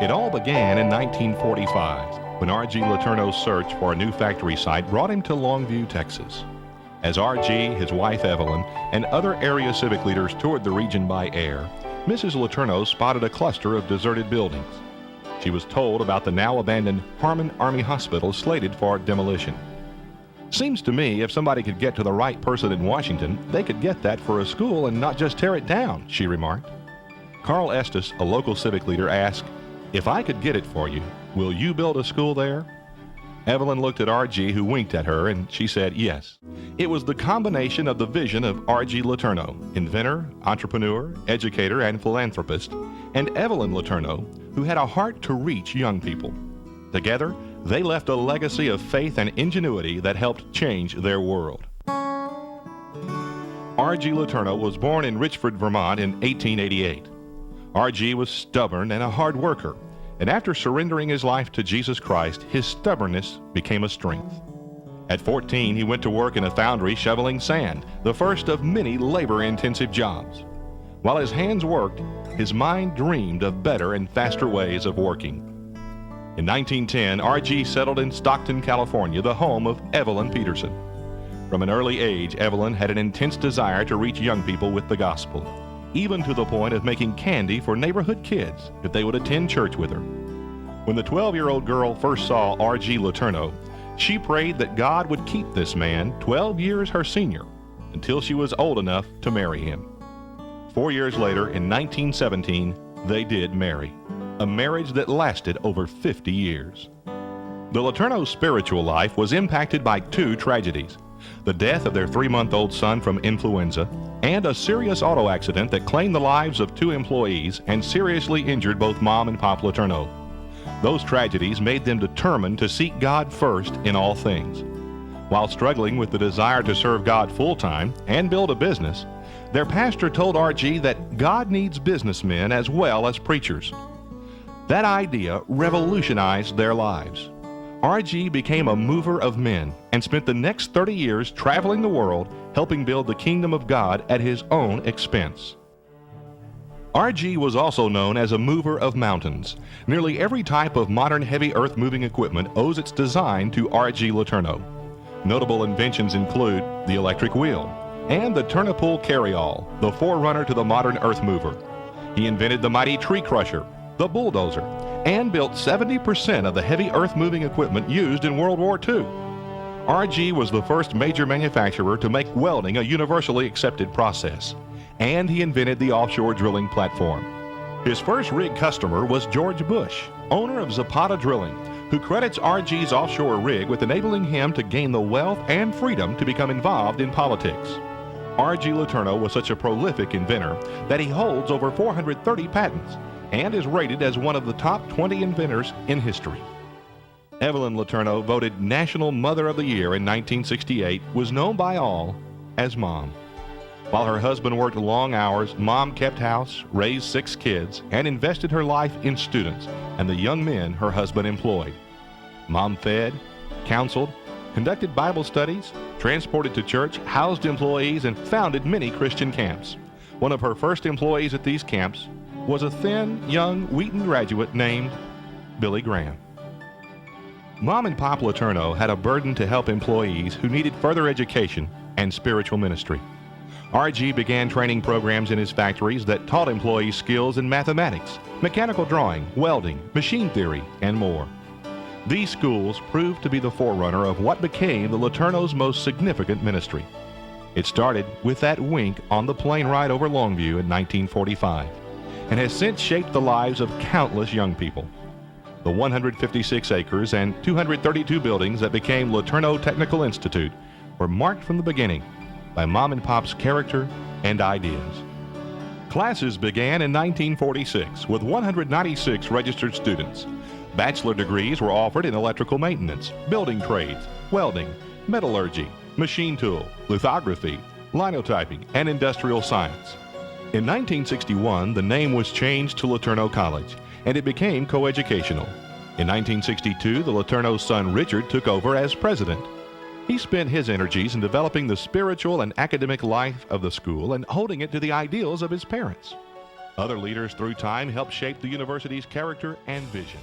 It all began in 1945 when R.G. Letourneau's search for a new factory site brought him to Longview, Texas. As R.G., his wife Evelyn, and other area civic leaders toured the region by air, Mrs. Letourneau spotted a cluster of deserted buildings. She was told about the now abandoned Harmon Army Hospital slated for demolition. Seems to me if somebody could get to the right person in Washington, they could get that for a school and not just tear it down, she remarked. Carl Estes, a local civic leader, asked, "If I could get it for you, will you build a school there?" Evelyn looked at R.G., who winked at her, and she said yes. It was the combination of the vision of R.G. Letourneau, inventor, entrepreneur, educator, and philanthropist, and Evelyn Letourneau, who had a heart to reach young people. Together, they left a legacy of faith and ingenuity that helped change their world. R.G. Letourneau was born in Richford, Vermont in 1888. R.G. was stubborn and a hard worker, and after surrendering his life to Jesus Christ, his stubbornness became a strength. At 14, he went to work in a foundry shoveling sand, the first of many labor-intensive jobs. While his hands worked, his mind dreamed of better and faster ways of working. In 1910, R.G. settled in Stockton, California, the home of Evelyn Peterson. From an early age, Evelyn had an intense desire to reach young people with the gospel, even to the point of making candy for neighborhood kids if they would attend church with her. When the 12-year-old girl first saw R.G. Letourneau, she prayed that God would keep this man 12 years her senior until she was old enough to marry him. 4 years later, in 1917, they did marry, a marriage that lasted over 50 years. The Letourneau's spiritual life was impacted by two tragedies: the death of their 3-month-old son from influenza, and a serious auto accident that claimed the lives of 2 employees and seriously injured both Mom and Pop Letourneau. Those tragedies made them determined to seek God first in all things. While struggling with the desire to serve God full-time and build a business, their pastor told R.G. that God needs businessmen as well as preachers. That idea revolutionized their lives. R.G. became a mover of men and spent the next 30 years traveling the world, helping build the kingdom of God at his own expense. R.G. was also known as a mover of mountains. Nearly every type of modern heavy earth-moving equipment owes its design to R.G. Letourneau. Notable inventions include the electric wheel and the turn-a-pull carryall, the forerunner to the modern earth mover. He invented the mighty tree crusher, the bulldozer, and built 70% of the heavy earth-moving equipment used in World War II. R.G. was the first major manufacturer to make welding a universally accepted process, and he invented the offshore drilling platform. His first rig customer was George Bush, owner of Zapata Drilling, who credits R.G.'s offshore rig with enabling him to gain the wealth and freedom to become involved in politics. R.G. Letourneau was such a prolific inventor that he holds over 430 patents and is rated as one of the top 20 inventors in history. Evelyn Letourneau, voted National Mother of the Year in 1968, was known by all as Mom. While her husband worked long hours, Mom kept house, raised 6 kids, and invested her life in students and the young men her husband employed. Mom fed, counseled, conducted Bible studies, transported to church, housed employees, and founded many Christian camps. One of her first employees at these camps was a thin, young Wheaton graduate named Billy Graham. Mom and Pop Letourneau had a burden to help employees who needed further education and spiritual ministry. R.G. began training programs in his factories that taught employees skills in mathematics, mechanical drawing, welding, machine theory, and more. These schools proved to be the forerunner of what became the Letourneau's most significant ministry. It started with that wink on the plane ride over Longview in 1945 and has since shaped the lives of countless young people. The 156 acres and 232 buildings that became Letourneau Technical Institute were marked from the beginning by Mom and Pop's character and ideas. Classes began in 1946 with 196 registered students. Bachelor degrees were offered in electrical maintenance, building trades, welding, metallurgy, machine tool, lithography, linotyping, and industrial science. In 1961, the name was changed to Letourneau College, and it became coeducational. In 1962, the Letourneau's son Richard took over as president. He spent his energies in developing the spiritual and academic life of the school and holding it to the ideals of his parents. Other leaders through time helped shape the university's character and vision.